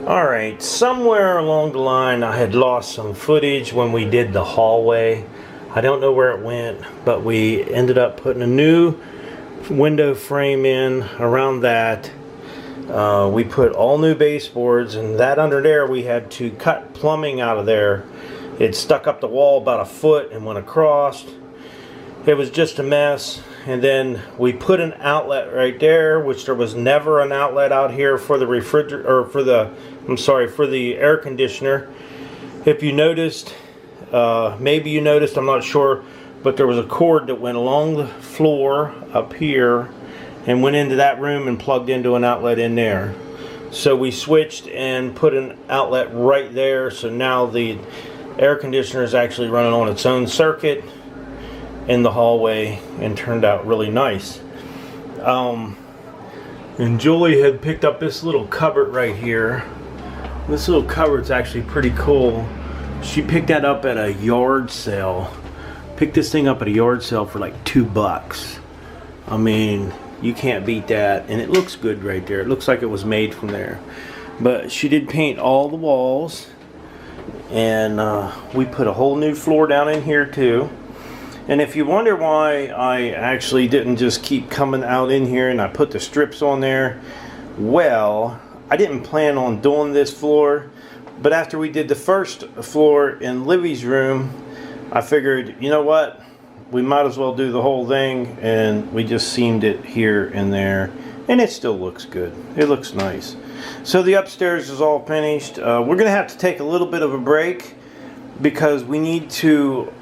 Alright, somewhere along the line I had lost some footage when we did the hallway. I don't know where it went, but we ended up putting a new window frame in around that. We put all new baseboards, and that under there we had to cut plumbing out of there. It stuck up the wall about a foot and went across. It was just a mess. And then we put an outlet right there, which there was never an outlet out here for the refrigerator, or for the air conditioner. If you noticed, maybe you noticed, I'm not sure, but there was a cord that went along the floor up here and went into that room and plugged into an outlet in there. So we switched and put an outlet right there, so now the air conditioner is actually running on its own circuit in the hallway, and turned out really nice. And Julie had picked up this little cupboard right here. This little cupboard's actually pretty cool. She picked that up at a yard sale. Picked this thing up at a yard sale for like $2. I mean, you can't beat that, and it looks good right there. It looks like it was made from there. But she did paint all the walls, and we put a whole new floor down in here too. And if you wonder why I actually didn't just keep coming out in here and I put the strips on there, well, I didn't plan on doing this floor, but after we did the first floor in Livy's room, I figured, you know what, we might as well do the whole thing, and we just seamed it here and there, and it still looks good. It looks nice. So the upstairs is all finished. We're gonna have to take a little bit of a break because we need to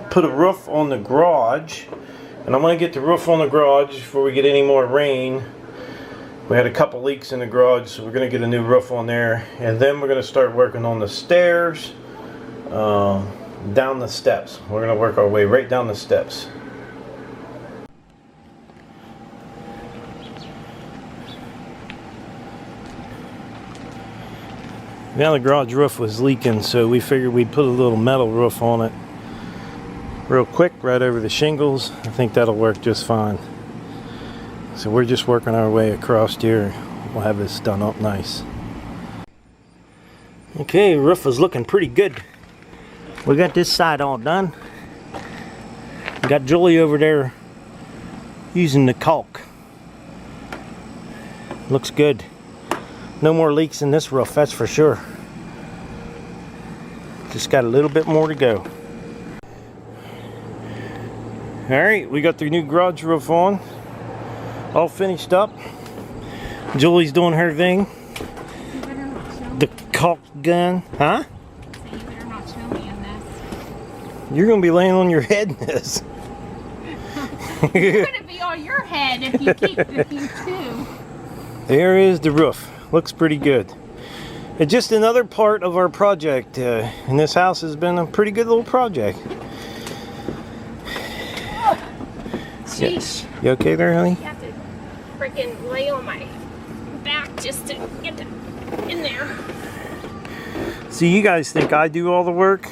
put a roof on the garage, and I want to get the roof on the garage before we get any more rain. We had a couple leaks in the garage, so we're going to get a new roof on there, and then we're going to start working on the stairs, down the steps. We're going to work our way right down the steps. Now the garage roof was leaking, so we figured we'd put a little metal roof on it real quick right over the shingles. I think that'll work just fine. So we're just working our way across here. We'll have this done up nice. Okay, roof is looking pretty good. We got this side all done. We got Julie over there using the caulk. Looks good. No more leaks in this roof, that's for sure. Just got a little bit more to go. Alright, we got the new garage roof on. All finished up. Julie's doing her thing. You better not show me. The caulk gun. Huh? So you better not show me in this. You're going to be laying on your head in this. It's going to be on your head if you keep the thing too. There is the roof. Looks pretty good. It's just another part of our project, and this house has been a pretty good little project. Sheesh. You okay there, honey? You have to freaking lay on my back just to get that in there. See, you guys think I do all the work,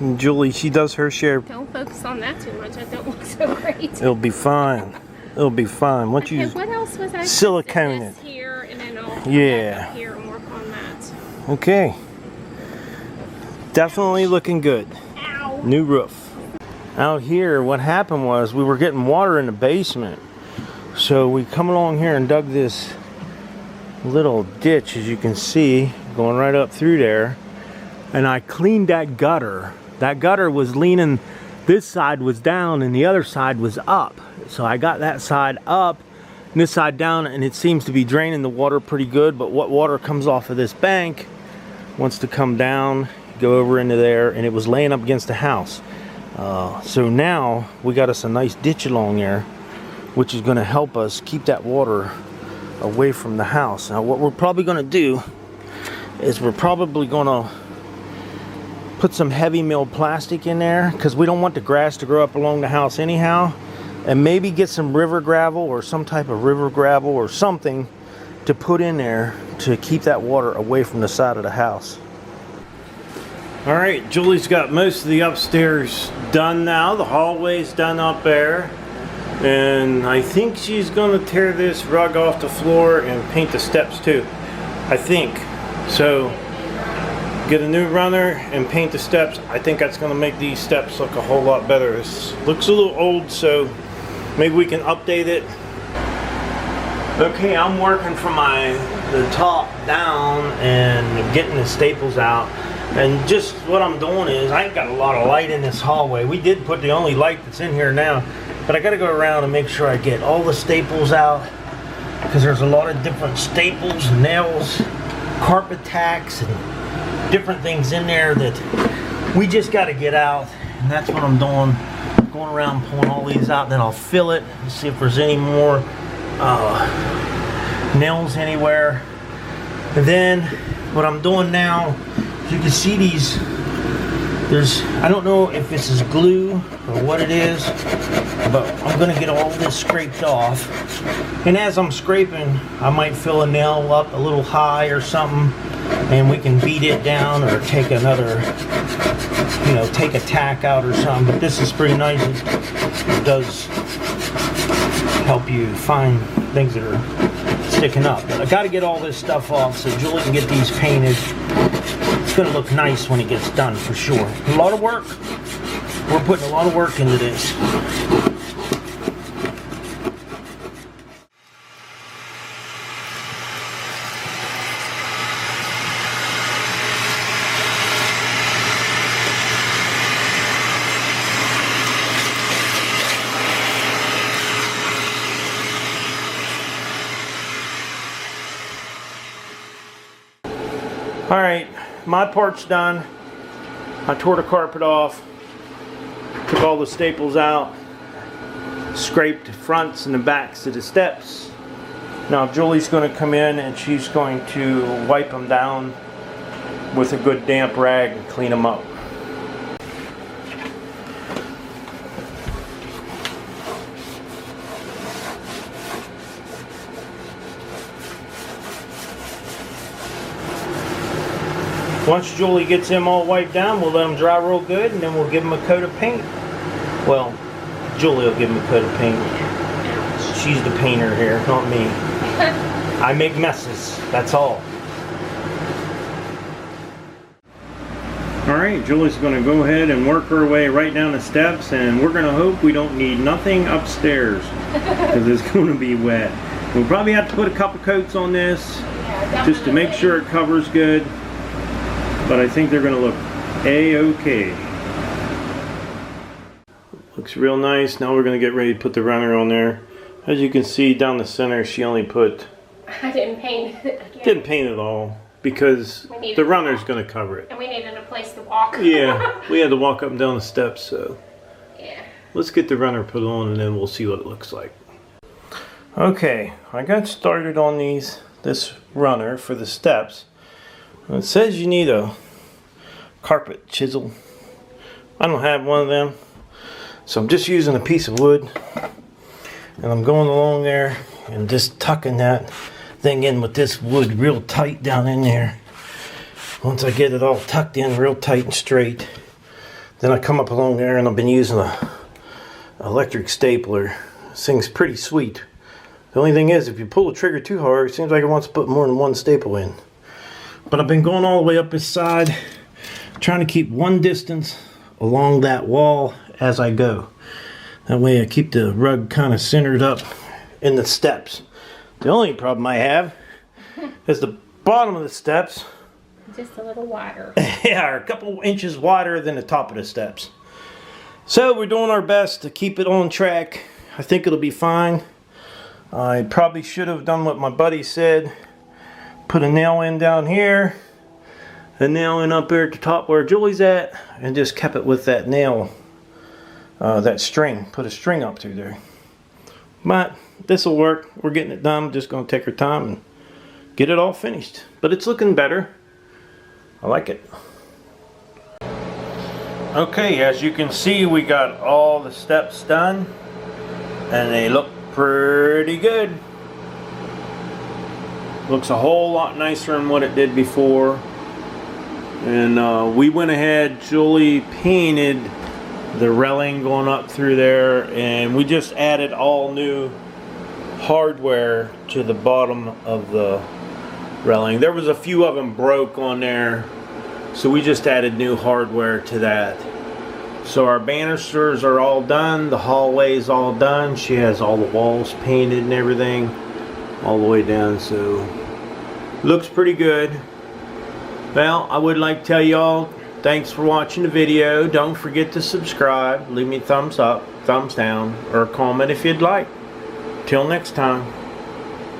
and Julie, she does her share. Don't focus on that too much. I don't look so great. It'll be fine. It'll be fine. Once you what else was I silicone it. Here, and then I'll come Yeah. back up here and work on that. Okay. Definitely looking good. Ow. New roof. Out here, what happened was we were getting water in the basement. So we come along here and dug this little ditch, as you can see, going right up through there. And I cleaned that gutter. That gutter was leaning, this side was down and the other side was up. So I got that side up and this side down, and it seems to be draining the water pretty good. But what water comes off of this bank wants to come down, go over into there, and it was laying up against the house. So now we got us a nice ditch along there, which is going to help us keep that water away from the house. Now what we're probably going to do is we're probably going to put some heavy milled plastic in there, because we don't want the grass to grow up along the house anyhow, and maybe get some river gravel or some type of river gravel or something to put in there to keep that water away from the side of the house. Alright, Julie's got most of the upstairs done now. The hallway's done up there. And I think she's going to tear this rug off the floor and paint the steps too. I think. So get a new runner and paint the steps. I think that's going to make these steps look a whole lot better. This looks a little old, so maybe we can update it. Okay, I'm working from the top down and getting the staples out. And just what I'm doing is, I ain't got a lot of light in this hallway. We did put the only light that's in here now, but I got to go around and make sure I get all the staples out, because there's a lot of different staples, nails, carpet tacks, and different things in there that we just got to get out. And that's what I'm doing, going around pulling all these out. Then I'll fill it and see if there's any more nails anywhere. And then what I'm doing now, you can see these, I don't know if this is glue or what it is, but I'm gonna get all this scraped off. And as I'm scraping, I might fill a nail up a little high or something, and we can beat it down or take another, take a tack out or something. But this is pretty nice. It does help you find things that are sticking up. But I gotta get all this stuff off so Julie can get these painted. It's gonna look nice when it gets done, for sure. A lot of work. We're putting a lot of work into this. All right, my part's done. I tore the carpet off, took all the staples out, scraped the fronts and the backs of the steps. Now Julie's going to come in and she's going to wipe them down with a good damp rag and clean them up. Once Julie gets them all wiped down, we'll let them dry real good, and then we'll give them a coat of paint. Well, Julie will give them a coat of paint. She's the painter here, not me. I make messes, that's all. Alright, Julie's going to go ahead and work her way right down the steps, and we're going to hope we don't need nothing upstairs, because it's going to be wet. We'll probably have to put a couple coats on this, just to make sure it covers good. But I think they're going to look A-okay. Looks real nice. Now we're going to get ready to put the runner on there. As you can see down the center, she only put... I didn't paint it again. Didn't paint it all, because the runner's going to cover it. And we needed a place to walk. Yeah, we had to walk up and down the steps, so... Yeah. Let's get the runner put on and then we'll see what it looks like. Okay, I got started on this runner for the steps. It says you need a carpet chisel. I don't have one of them, so I'm just using a piece of wood, and I'm going along there and just tucking that thing in with this wood real tight down in there. Once I get it all tucked in real tight and straight, then I come up along there, and I've been using a electric stapler. This thing's pretty sweet. The only thing is, if you pull the trigger too hard, it seems like it wants to put more than one staple in. But I've been going all the way up this side, trying to keep one distance along that wall as I go. That way I keep the rug kind of centered up in the steps. The only problem I have is the bottom of the steps. Just a little wider. Yeah, are a couple inches wider than the top of the steps. So we're doing our best to keep it on track. I think it'll be fine. I probably should have done what my buddy said. Put a nail in down here, a nail in up there at the top where Julie's at, and just kept it with that nail, that string. Put a string up through there. But this will work. We're getting it done. Just going to take our time and get it all finished. But it's looking better. I like it. Okay, as you can see, we got all the steps done, and they look pretty good. Looks a whole lot nicer than what it did before. And we went ahead, Julie painted the railing going up through there, and we just added all new hardware to the bottom of the railing. There was a few of them broke on there, so we just added new hardware to that. So our banisters are all done, the hallway is all done. She has all the walls painted and everything all the way down, so looks pretty good. Well, I would like to tell y'all thanks for watching the video. Don't forget to subscribe, leave me a thumbs up, thumbs down, or a comment if you'd like. Till next time.